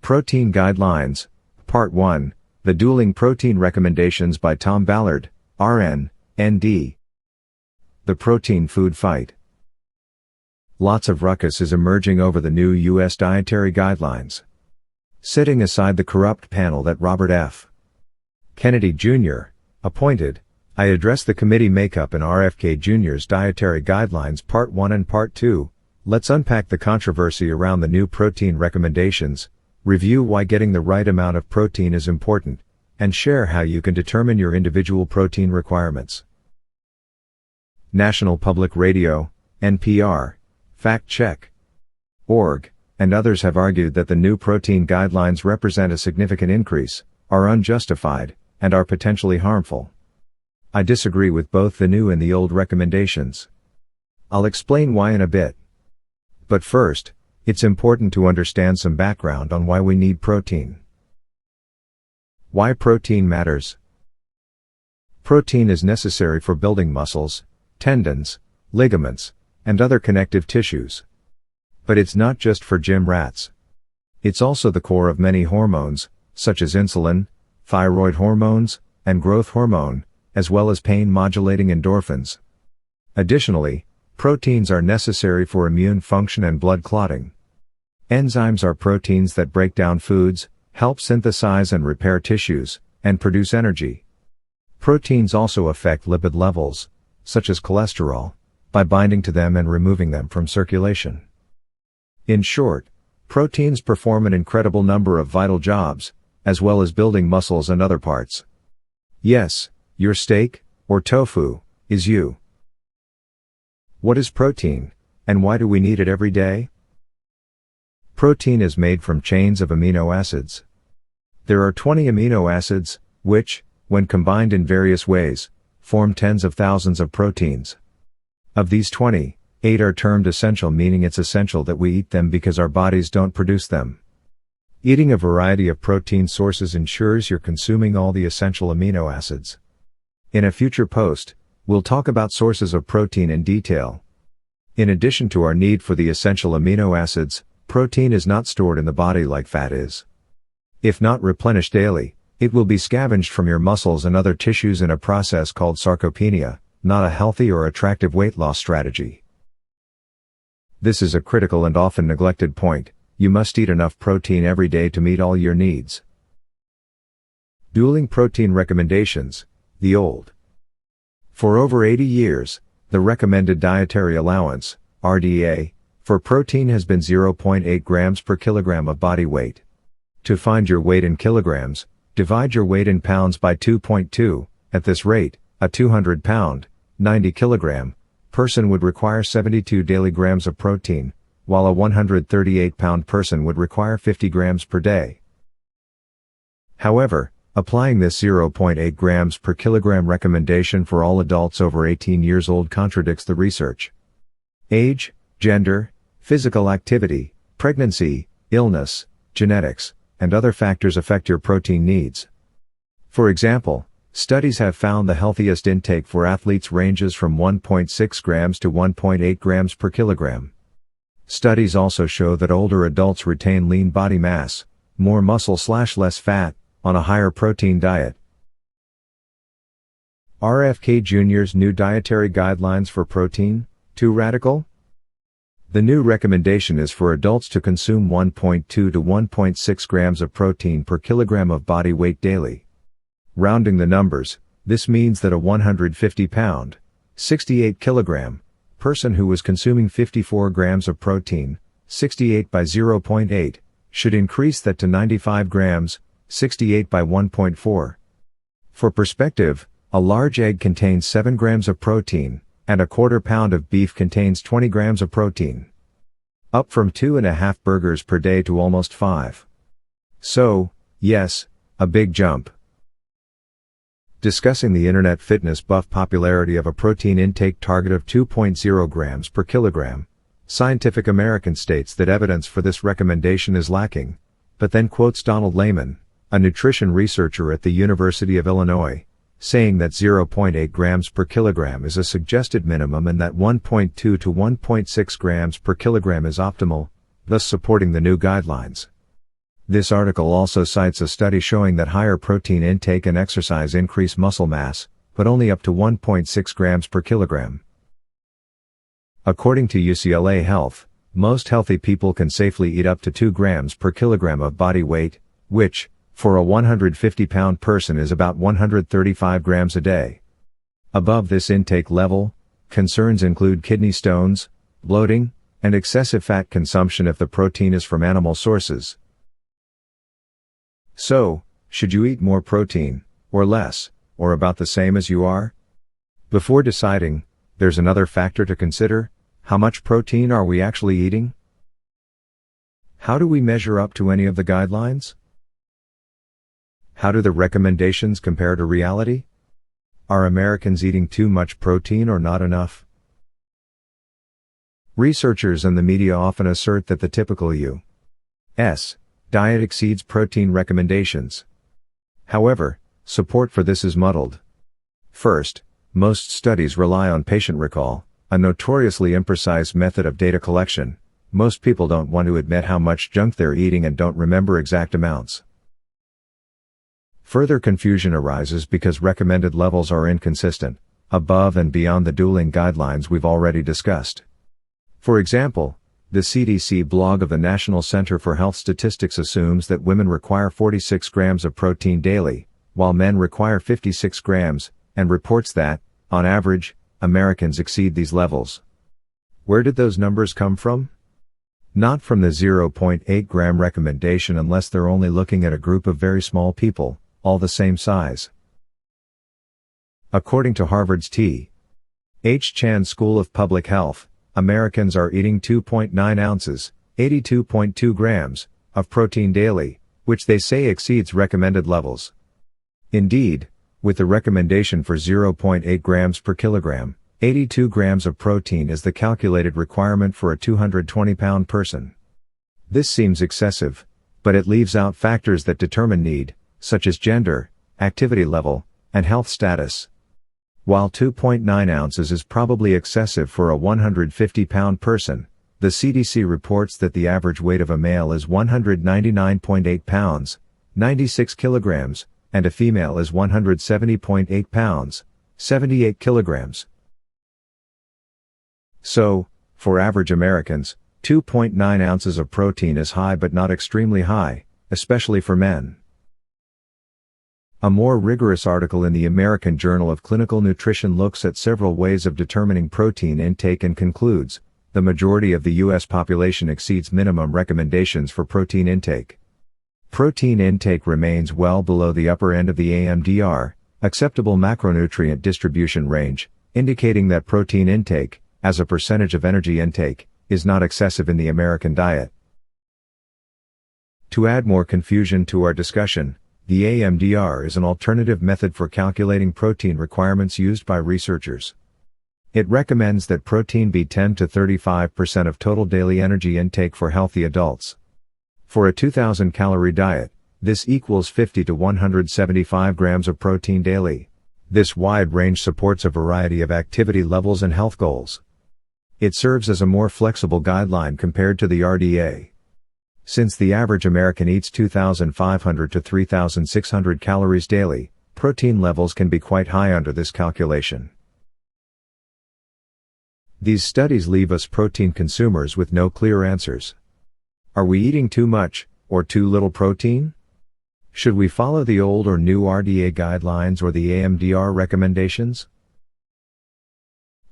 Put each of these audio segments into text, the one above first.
Protein Guidelines, Part 1, The Dueling Protein Recommendations by Tom Ballard, RN, ND. The Protein Food Fight. Lots of ruckus is emerging over the new U.S. Dietary Guidelines. Setting aside the corrupt panel that Robert F. Kennedy Jr. appointed, I address the committee makeup in RFK Jr.'s Dietary Guidelines Part 1 and Part 2. Let's unpack the controversy around the new protein recommendations, review why getting the right amount of protein is important, and share how you can determine your individual protein requirements. National Public Radio, NPR, Fact Check. Org, and others have argued that the new protein guidelines represent a significant increase, are unjustified, and are potentially harmful. I disagree with both the new and the old recommendations. I'll explain why in a bit. But first, it's important to understand some background on why we need protein. Why protein matters. Protein is necessary for building muscles, tendons, ligaments, and other connective tissues. But it's not just for gym rats. It's also the core of many hormones, such as insulin, thyroid hormones, and growth hormone, as well as pain-modulating endorphins. Additionally, proteins are necessary for immune function and blood clotting. Enzymes are proteins that break down foods, help synthesize and repair tissues, and produce energy. Proteins also affect lipid levels, such as cholesterol, by binding to them and removing them from circulation. In short, proteins perform an incredible number of vital jobs, as well as building muscles and other parts. Yes, your steak, or tofu, is you. What is protein, and why do we need it every day? Protein is made from chains of amino acids. There are 20 amino acids, which, when combined in various ways, form tens of thousands of proteins. Of these 20, 8 are termed essential, meaning it's essential that we eat them because our bodies don't produce them. Eating a variety of protein sources ensures you're consuming all the essential amino acids. In a future post, we'll talk about sources of protein in detail. In addition to our need for the essential amino acids, protein is not stored in the body like fat is. If not replenished daily, it will be scavenged from your muscles and other tissues in a process called sarcopenia, not a healthy or attractive weight loss strategy. This is a critical and often neglected point. You must eat enough protein every day to meet all your needs. Dueling protein recommendations, the old. For over 80 years, the recommended dietary allowance, RDA, for protein has been 0.8 grams per kilogram of body weight. To find your weight in kilograms, divide your weight in pounds by 2.2. At this rate, a 200-pound, 90-kilogram person would require 72 daily grams of protein, while a 138-pound person would require 50 grams per day. However, applying this 0.8 grams per kilogram recommendation for all adults over 18 years old contradicts the research. Age, gender, physical activity, pregnancy, illness, genetics, and other factors affect your protein needs. For example, studies have found the healthiest intake for athletes ranges from 1.6 grams to 1.8 grams per kilogram. Studies also show that older adults retain lean body mass, more muscle/less fat, on a higher protein diet. RFK Jr.'s new dietary guidelines for protein, too radical? The new recommendation is for adults to consume 1.2 to 1.6 grams of protein per kilogram of body weight daily. Rounding the numbers, this means that a 150-pound, 68-kilogram, person who was consuming 54 grams of protein, 68 by 0.8, should increase that to 95 grams, 68 by 1.4. For perspective, a large egg contains 7 grams of protein, and a quarter pound of beef contains 20 grams of protein. Up from 2.5 burgers per day to almost 5. So, yes, a big jump. Discussing the internet fitness buff popularity of a protein intake target of 2.0 grams per kilogram, Scientific American states that evidence for this recommendation is lacking, but then quotes Donald Layman, a nutrition researcher at the University of Illinois, saying that 0.8 grams per kilogram is a suggested minimum and that 1.2 to 1.6 grams per kilogram is optimal, thus supporting the new guidelines. This article also cites a study showing that higher protein intake and exercise increase muscle mass, but only up to 1.6 grams per kilogram. According to UCLA Health, most healthy people can safely eat up to 2 grams per kilogram of body weight, which, for a 150-pound person, is about 135 grams a day. Above this intake level, concerns include kidney stones, bloating, and excessive fat consumption if the protein is from animal sources. So, should you eat more protein, or less, or about the same as you are? Before deciding, there's another factor to consider: how much protein are we actually eating? How do we measure up to any of the guidelines? How do the recommendations compare to reality? Are Americans eating too much protein or not enough? Researchers and the media often assert that the typical U.S. diet exceeds protein recommendations. However, support for this is muddled. First, most studies rely on patient recall, a notoriously imprecise method of data collection. Most people don't want to admit how much junk they're eating and don't remember exact amounts. Further confusion arises because recommended levels are inconsistent, above and beyond the Dueling guidelines we've already discussed. For example, the CDC blog of the National Center for Health Statistics assumes that women require 46 grams of protein daily, while men require 56 grams, and reports that, on average, Americans exceed these levels. Where did those numbers come from? Not from the 0.8 gram recommendation unless they're only looking at a group of very small people, all the same size. According to Harvard's T. H. Chan School of Public Health, Americans are eating 2.9 ounces, 82.2 grams, of protein daily, which they say exceeds recommended levels. Indeed, with the recommendation for 0.8 grams per kilogram, 82 grams of protein is the calculated requirement for a 220-pound person. This seems excessive, but it leaves out factors that determine need, such as gender, activity level, and health status. While 2.9 ounces is probably excessive for a 150-pound person, the CDC reports that the average weight of a male is 199.8 pounds, 96 kilograms, and a female is 170.8 pounds, 78 kilograms. So, for average Americans, 2.9 ounces of protein is high but not extremely high, especially for men. A more rigorous article in the American Journal of Clinical Nutrition looks at several ways of determining protein intake and concludes, the majority of the U.S. population exceeds minimum recommendations for protein intake. Protein intake remains well below the upper end of the AMDR, acceptable macronutrient distribution range, indicating that protein intake, as a percentage of energy intake, is not excessive in the American diet. To add more confusion to our discussion, the AMDR is an alternative method for calculating protein requirements used by researchers. It recommends that protein be 10 to 35% of total daily energy intake for healthy adults. For a 2,000 calorie diet, this equals 50 to 175 grams of protein daily. This wide range supports a variety of activity levels and health goals. It serves as a more flexible guideline compared to the RDA. Since the average American eats 2,500 to 3,600 calories daily, protein levels can be quite high under this calculation. These studies leave us protein consumers with no clear answers. Are we eating too much, or too little protein? Should we follow the old or new RDA guidelines or the AMDR recommendations?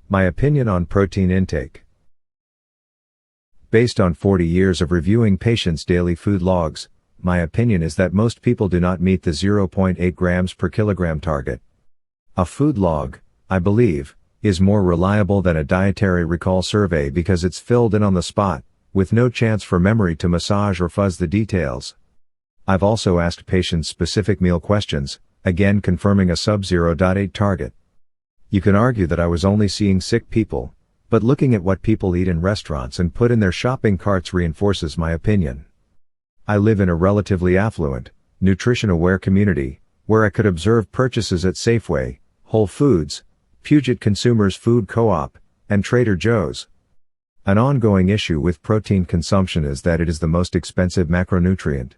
My opinion on protein intake. Based on 40 years of reviewing patients' daily food logs, my opinion is that most people do not meet the 0.8 grams per kilogram target. A food log, I believe, is more reliable than a dietary recall survey because it's filled in on the spot, with no chance for memory to massage or fuzz the details. I've also asked patients specific meal questions, again confirming a sub-0.8 target. You can argue that I was only seeing sick people, but looking at what people eat in restaurants and put in their shopping carts reinforces my opinion. I live in a relatively affluent, nutrition-aware community, where I could observe purchases at Safeway, Whole Foods, Puget Consumers Food Co-op, and Trader Joe's. An ongoing issue with protein consumption is that it is the most expensive macronutrient.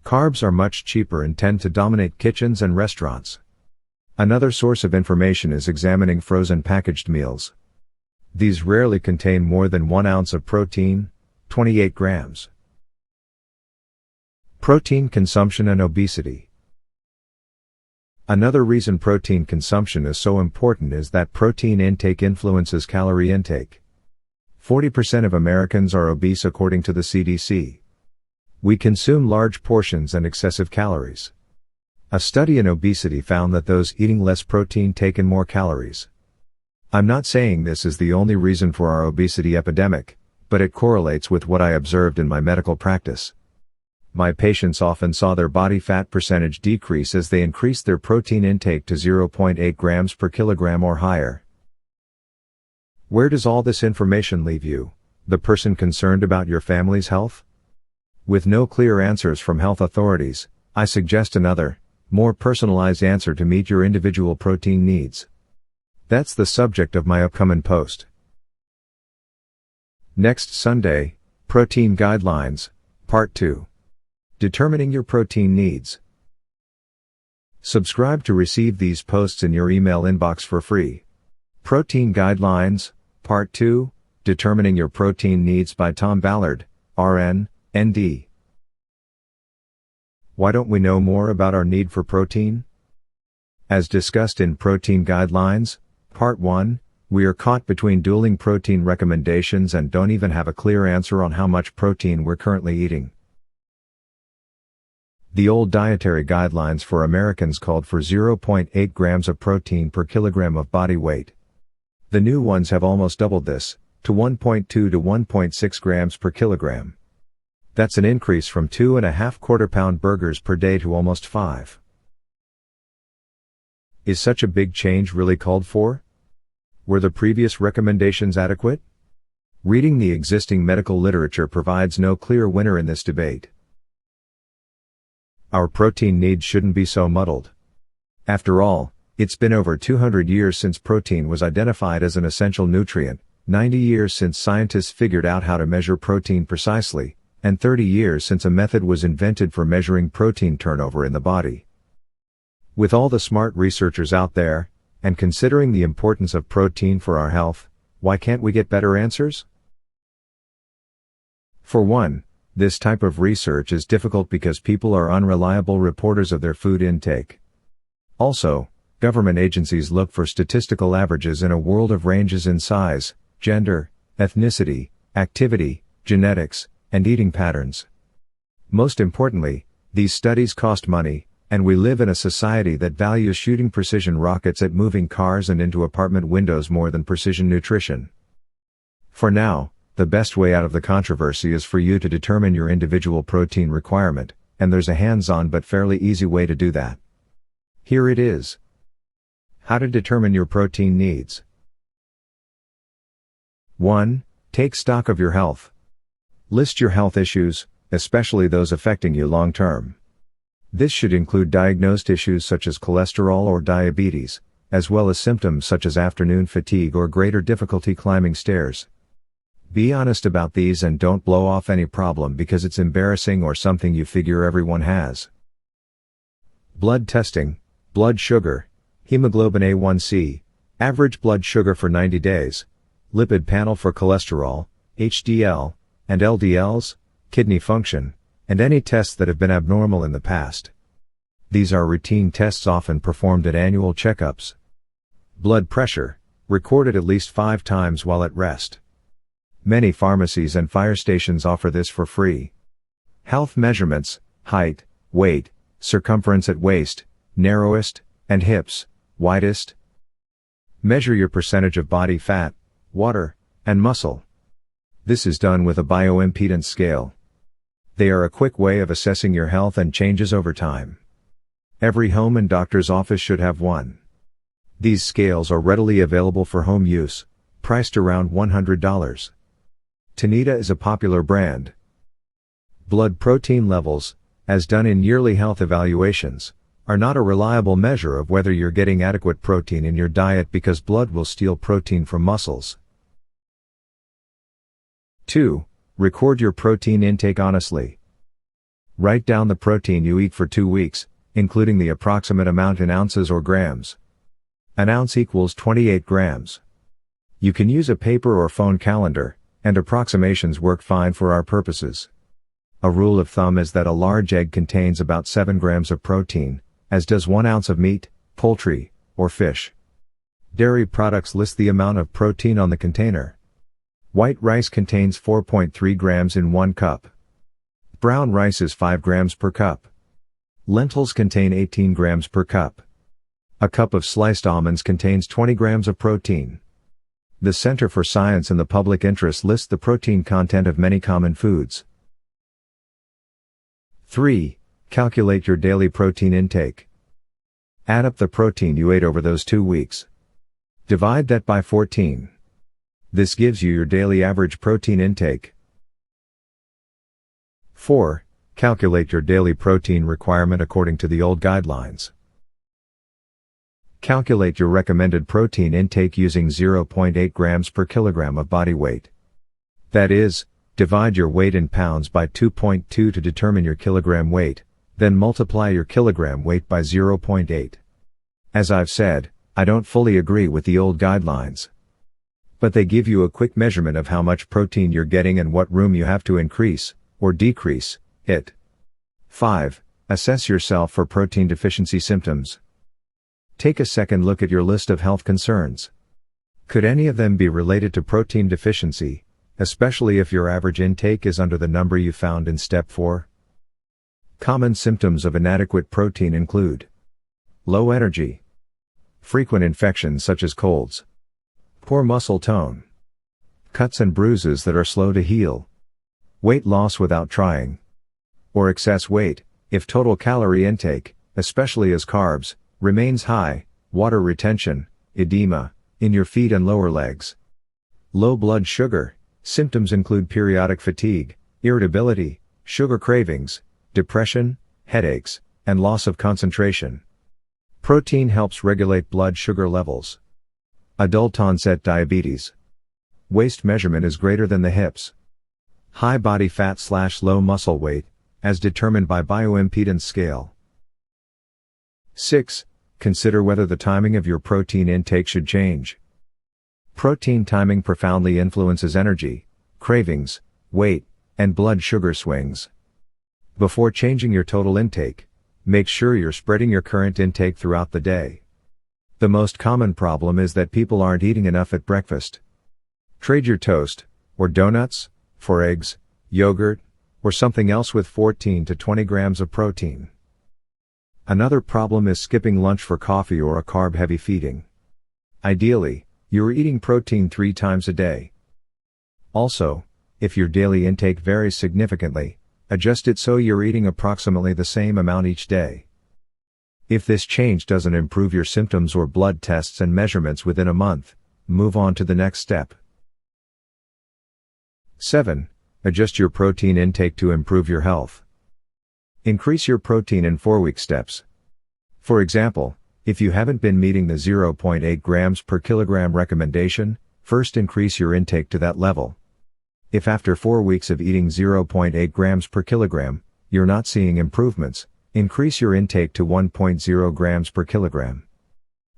Carbs are much cheaper and tend to dominate kitchens and restaurants. Another source of information is examining frozen packaged meals. These rarely contain more than 1 ounce of protein, 28 grams. Protein consumption and obesity. Another reason protein consumption is so important is that protein intake influences calorie intake. 40% of Americans are obese according to the CDC. We consume large portions and excessive calories. A study in obesity found that those eating less protein take in more calories. I'm not saying this is the only reason for our obesity epidemic, but it correlates with what I observed in my medical practice. My patients often saw their body fat percentage decrease as they increased their protein intake to 0.8 grams per kilogram or higher. Where does all this information leave you, the person concerned about your family's health? With no clear answers from health authorities, I suggest another, more personalized answer to meet your individual protein needs. That's the subject of my upcoming post. Next Sunday, Protein Guidelines, Part 2. Determining your protein needs. Subscribe to receive these posts in your email inbox for free. Protein Guidelines, Part 2, Determining Your Protein Needs by Tom Ballard, RN, ND. Why don't we know more about our need for protein? As discussed in Protein Guidelines, Part 1, we are caught between dueling protein recommendations and don't even have a clear answer on how much protein we're currently eating. The old dietary guidelines for Americans called for 0.8 grams of protein per kilogram of body weight. The new ones have almost doubled this, to 1.2 to 1.6 grams per kilogram. That's an increase from 2.5 quarter-pound burgers per day to almost 5. Is such a big change really called for? Were the previous recommendations adequate? Reading the existing medical literature provides no clear winner in this debate. Our protein needs shouldn't be so muddled. After all, it's been over 200 years since protein was identified as an essential nutrient, 90 years since scientists figured out how to measure protein precisely, and 30 years since a method was invented for measuring protein turnover in the body. With all the smart researchers out there, and considering the importance of protein for our health, why can't we get better answers? For one, this type of research is difficult because people are unreliable reporters of their food intake. Also, government agencies look for statistical averages in a world of ranges in size, gender, ethnicity, activity, genetics, and eating patterns. Most importantly, these studies cost money, and we live in a society that values shooting precision rockets at moving cars and into apartment windows more than precision nutrition. For now, the best way out of the controversy is for you to determine your individual protein requirement, and there's a hands-on but fairly easy way to do that. Here it is. How to determine your protein needs. 1. Take stock of your health. List your health issues, especially those affecting you long-term. This should include diagnosed issues such as cholesterol or diabetes, as well as symptoms such as afternoon fatigue or greater difficulty climbing stairs. Be honest about these and don't blow off any problem because it's embarrassing or something you figure everyone has. Blood testing, blood sugar, hemoglobin A1C, average blood sugar for 90 days, lipid panel for cholesterol, HDL, and LDLs, kidney function, and any tests that have been abnormal in the past. These are routine tests often performed at annual checkups. Blood pressure, recorded at least 5 times while at rest. Many pharmacies and fire stations offer this for free. Health measurements, height, weight, circumference at waist, narrowest, and hips, widest. Measure your percentage of body fat, water, and muscle. This is done with a bioimpedance scale. They are a quick way of assessing your health and changes over time. Every home and doctor's office should have one. These scales are readily available for home use, priced around $100. Tanita is a popular brand. Blood protein levels, as done in yearly health evaluations, are not a reliable measure of whether you're getting adequate protein in your diet because blood will steal protein from muscles. 2. Record your protein intake honestly. Write down the protein you eat for 2 weeks, including the approximate amount in ounces or grams. An ounce equals 28 grams. You can use a paper or phone calendar, and approximations work fine for our purposes. A rule of thumb is that a large egg contains about 7 grams of protein, as does 1 ounce of meat, poultry, or fish. Dairy products list the amount of protein on the container. White rice contains 4.3 grams in 1 cup. Brown rice is 5 grams per cup. Lentils contain 18 grams per cup. A cup of sliced almonds contains 20 grams of protein. The Center for Science in the Public Interest lists the protein content of many common foods. 3. Calculate your daily protein intake. Add up the protein you ate over those 2 weeks. Divide that by 14. This gives you your daily average protein intake. 4. Calculate your daily protein requirement according to the old guidelines. Calculate your recommended protein intake using 0.8 grams per kilogram of body weight. That is, divide your weight in pounds by 2.2 to determine your kilogram weight, then multiply your kilogram weight by 0.8. As I've said, I don't fully agree with the old guidelines. But they give you a quick measurement of how much protein you're getting and what room you have to increase, or decrease, it. 5. Assess yourself for protein deficiency symptoms. Take a second look at your list of health concerns. Could any of them be related to protein deficiency, especially if your average intake is under the number you found in step 4? Common symptoms of inadequate protein include low energy, frequent infections such as colds, poor muscle tone, cuts and bruises that are slow to heal, weight loss without trying, or excess weight, if total calorie intake, especially as carbs, remains high, water retention, edema, in your feet and lower legs. Low blood sugar, symptoms include periodic fatigue, irritability, sugar cravings, depression, headaches, and loss of concentration. Protein helps regulate blood sugar levels. Adult onset diabetes. Waist measurement is greater than the hips. High body fat/low muscle weight, as determined by bioimpedance scale. 6. Consider whether the timing of your protein intake should change. Protein timing profoundly influences energy, cravings, weight, and blood sugar swings. Before changing your total intake, make sure you're spreading your current intake throughout the day. The most common problem is that people aren't eating enough at breakfast. Trade your toast, or donuts, for eggs, yogurt, or something else with 14 to 20 grams of protein. Another problem is skipping lunch for coffee or a carb-heavy feeding. Ideally, you are eating protein 3 times a day. Also, if your daily intake varies significantly, adjust it so you're eating approximately the same amount each day. If this change doesn't improve your symptoms or blood tests and measurements within a month, move on to the next step. 7. Adjust your protein intake to improve your health. Increase your protein in 4-week steps. For example, if you haven't been meeting the 0.8 grams per kilogram recommendation, first increase your intake to that level. If after 4 weeks of eating 0.8 grams per kilogram, you're not seeing improvements, increase your intake to 1.0 grams per kilogram.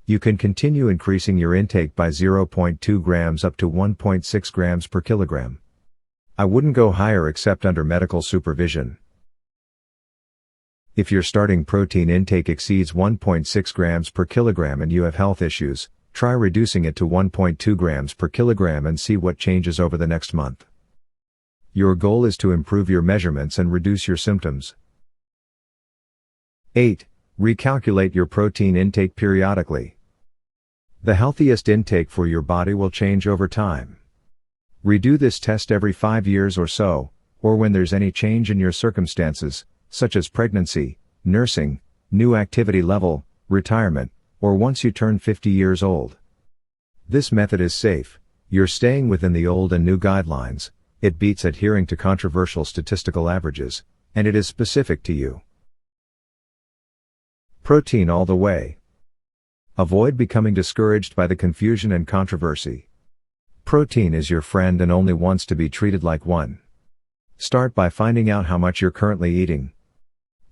You can continue increasing your intake by 0.2 grams up to 1.6 grams per kilogram. I wouldn't go higher except under medical supervision. If your starting protein intake exceeds 1.6 grams per kilogram and you have health issues, try reducing it to 1.2 grams per kilogram and see what changes over the next month. Your goal is to improve your measurements and reduce your symptoms. 8. Recalculate your protein intake periodically. The healthiest intake for your body will change over time. Redo this test every 5 years or so, or when there's any change in your circumstances, such as pregnancy, nursing, new activity level, retirement, or once you turn 50 years old. This method is safe, you're staying within the old and new guidelines, it beats adhering to controversial statistical averages, and it is specific to you. Protein all the way. Avoid becoming discouraged by the confusion and controversy. Protein is your friend and only wants to be treated like one. Start by finding out how much you're currently eating.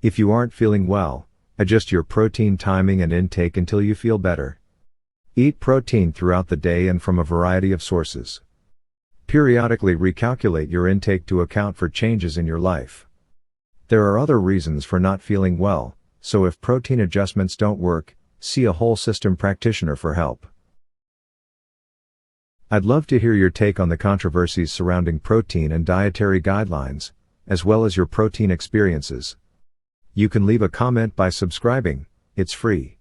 If you aren't feeling well, adjust your protein timing and intake until you feel better. Eat protein throughout the day and from a variety of sources. Periodically recalculate your intake to account for changes in your life. There are other reasons for not feeling well, so if protein adjustments don't work, see a whole system practitioner for help. I'd love to hear your take on the controversies surrounding protein and dietary guidelines, as well as your protein experiences. You can leave a comment by subscribing, it's free.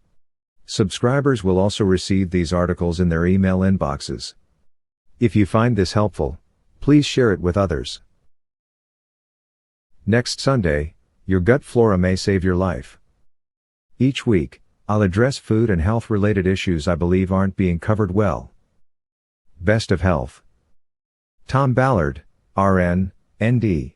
Subscribers will also receive these articles in their email inboxes. If you find this helpful, please share it with others. Next Sunday, your gut flora may save your life. Each week, I'll address food and health-related issues I believe aren't being covered well. Best of health. Tom Ballard, RN, ND.